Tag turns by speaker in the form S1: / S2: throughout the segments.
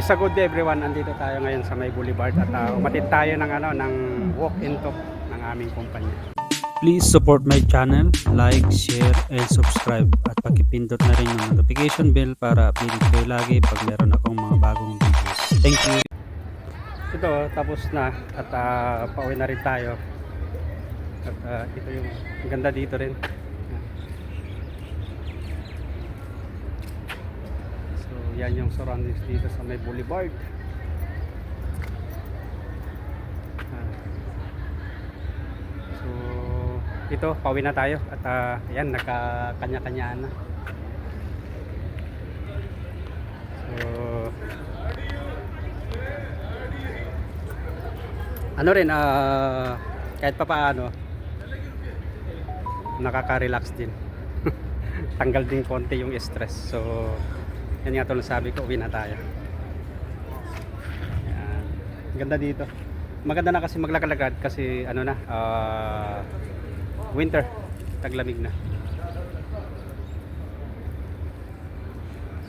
S1: So good day everyone, andito tayo ngayon sa May Boulevard at umatid tayo ng walk-in talk ng aming kumpanya.
S2: Please support my channel, like, share, and subscribe at pakipindot na rin yung notification bell para updated kayo lagi pag meron akong mga bagong videos. Thank you!
S1: Ito, tapos na at pauwi na rin tayo at ito yung ganda dito rin. So yan yung surroundings dito sa May Boulevard. So ito, pauwi na tayo at yan, nagkakanya-kanyaan na. So ano rin, kahit pa paano nakaka-relax din. Tanggal din konti yung stress. So yan nga tulad sabi ko, uwi na tayo. Yan. Ganda dito. Maganda na kasi maglakad-lakad kasi ano na, winter, taglamig na.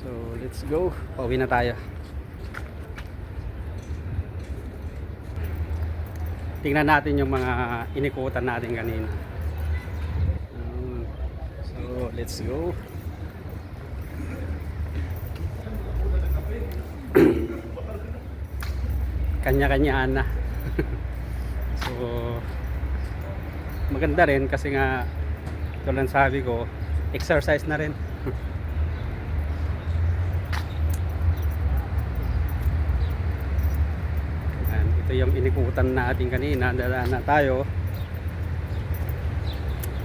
S1: So let's go, pauwi na tayo. Tingnan natin yung mga inikutan natin kanina. So let's go. Kanya-kanyaan na. So maganda rin kasi nga tulad sabi ko, exercise na rin. Ito yung inikutan natin kanina, dadaan na tayo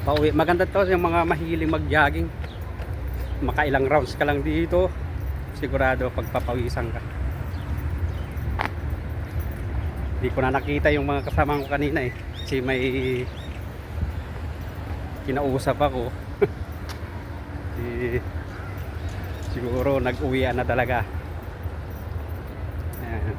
S1: pauwi. Maganda to yung mga mahiling mag-jogging, makailang rounds ka lang dito, sigurado pagpapawisan ka. Hindi ko na nakita yung mga kasama ko kanina kasi may kinausap ako. Siguro nag-uwian na talaga. Ayan.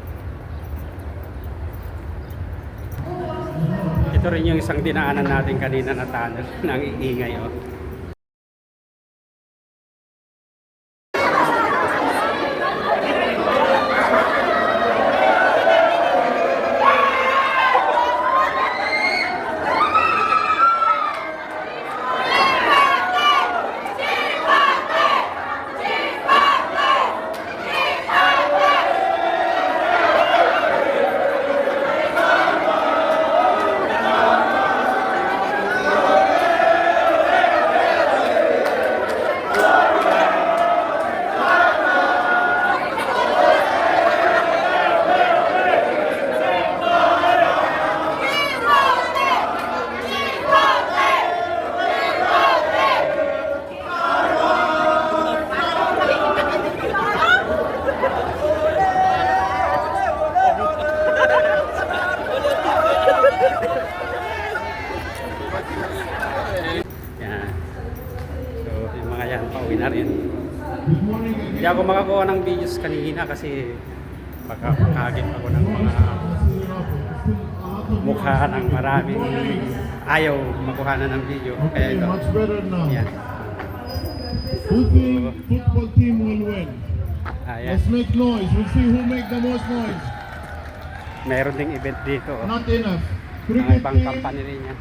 S1: Ito rin yung isang dinaanan natin kanina na tunnel ng iingay. Pauwi na rin. Hindi ako makakuha ng videos kanina kasi pagkakagit ako ng mga mukha ng maraming ayaw makuha na ng video. Kaya ito. Yan.
S3: Who think football team will win?
S1: Ayan.
S3: Let's make noise. We'll see who make the most noise.
S1: Meron ding event dito.
S3: Not enough.
S1: Mga
S3: Cricket
S1: ibang
S3: team.
S1: company rin yan.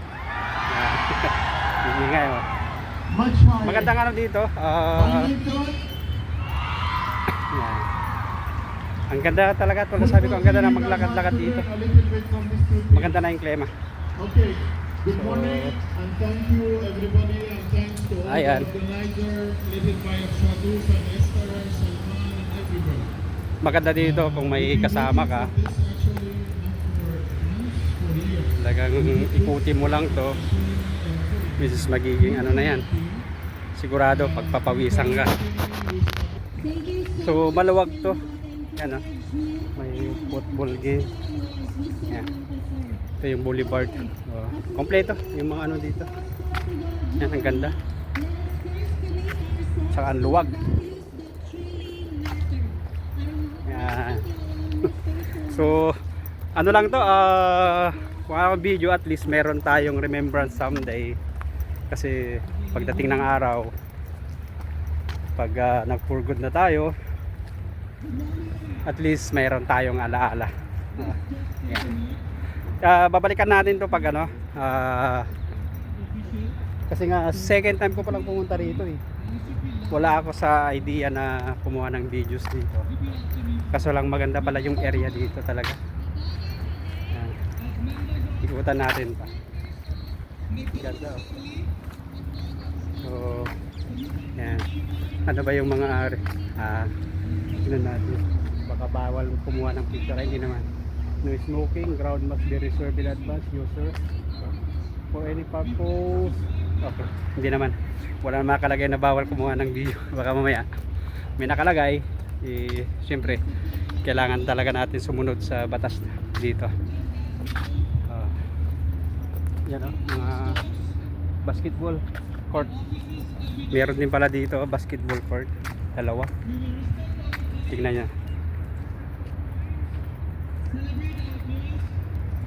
S1: Ingay mo.
S3: Much higher.
S1: Magandang ano dito. Yan. Ang ganda talaga. Tulad sabi ko, ang ganda na maglakad-lakad dito. Maganda na yung klima.
S3: Okay. Good morning and thank you everybody and thanks to all
S1: Ayan.
S3: the organizers led by Shadus and Esther and Salman and everybody.
S1: Maganda dito kung may kasama ka.
S3: This actually not for years.
S1: Talagang ikuti mo lang to. Misis magiging ano na yan. Sigurado pagpapawisan ka. So maluwag to. Yan may football game. Yan. Ito yung boulevard. Kompleto yung mga ano dito. Yan, ang ganda. Saka ang luwag. Yan. So ano lang to, kung ako video, at least meron tayong remembrance someday. Kasi pagdating ng araw, pag nag for good na tayo, at least mayroon tayong alaala. Yan. Babalikan natin to pag ano, kasi nga second time ko palang pumunta rito eh. Wala ako sa idea na kumuha ng videos dito, kaso lang maganda pala yung area dito talaga. Yan. Ikutan natin pa. Ganda oh. So yan, ano ba yung mga tignan natin, baka bawal kumuha ng picture. Ay, hindi naman. No smoking, ground must be reserved in advance, user for any purpose. Okay, hindi naman, wala naman nakalagay na bawal kumuha ng video. Baka mamaya may nakalagay eh, syempre kailangan talaga natin sumunod sa batas dito. Yan o, mga basketball court. Meron din pala dito basketball court, dalawa. Tignan nyo,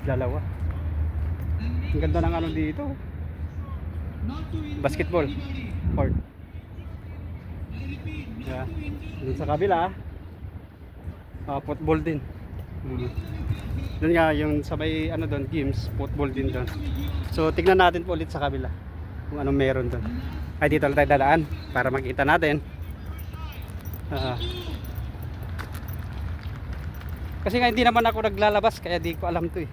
S1: dalawa. Ang ganda ng ano dito, basketball court. Yeah. Dun sa kabila football din. Doon nga yung sabay ano doon, games, football din doon. So tignan natin po ulit sa kabila kung anong meron doon. Ay, dito lang tayo dadaan para makita natin. Kasi nga hindi naman ako naglalabas kaya di ko alam to eh.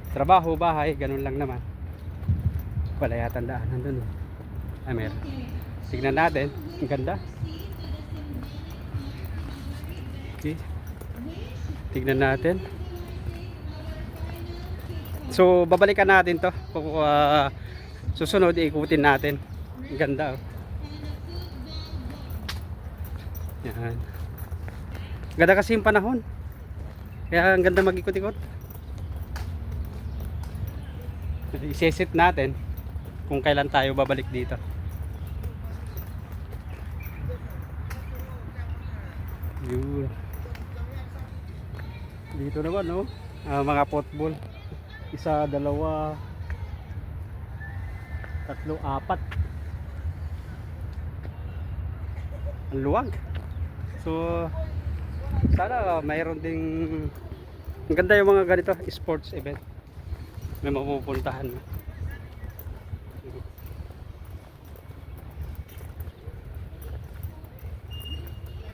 S1: Trabaho, bahay, ganun lang naman. Wala yata daanan doon. Ay, meron. Tignan natin, ang ganda. Okay. Tignan natin. So babalikan natin to kung susunod ikutin natin. Ang ganda oh. Yan. Ganda kasi yung panahon, kaya ang ganda mag-ikot-ikot. Iseset natin kung kailan tayo babalik dito. Yun. Dito naman no, mga football. Isa, dalawa, tatlo, apat. Ang luwag. So sana mayroon ding, ang ganda yung mga ganito sports event, may mapupuntahan.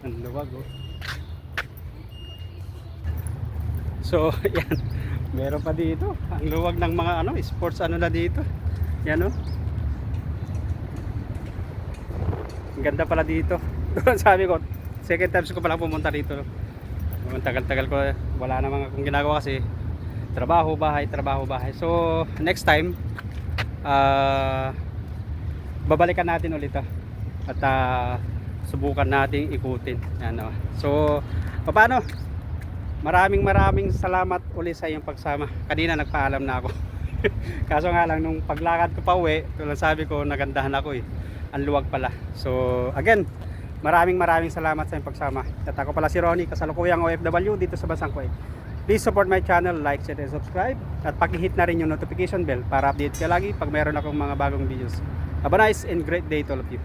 S1: Ang luwag oh. So yan, meron pa dito ang luwag ng mga ano sports ano na dito. Yan oh, ang ganda pala dito. Sabi ko second times ko pala pumunta dito. Ang tagal-tagal ko, wala namang akong ginagawa kasi trabaho, bahay, trabaho, bahay. So next time babalikan natin ulit at subukan nating ikutin. Yan, so paano? Maraming salamat ulit sa iyong pagsama. Kanina nagpaalam na ako. Kaso nga lang nung paglakad ko pa uwi, tulad sabi ko, nagandahan ako eh. Ang luwag pala. So again, maraming salamat sa iyong pagsama. At ako pala si Ronnie, kasalukuyang OFW dito sa bansang Kuwait. Please support my channel, like, share, and subscribe. At paki-hit na rin yung notification bell para update ka lagi pag meron akong mga bagong videos. Have a nice and great day to all of you.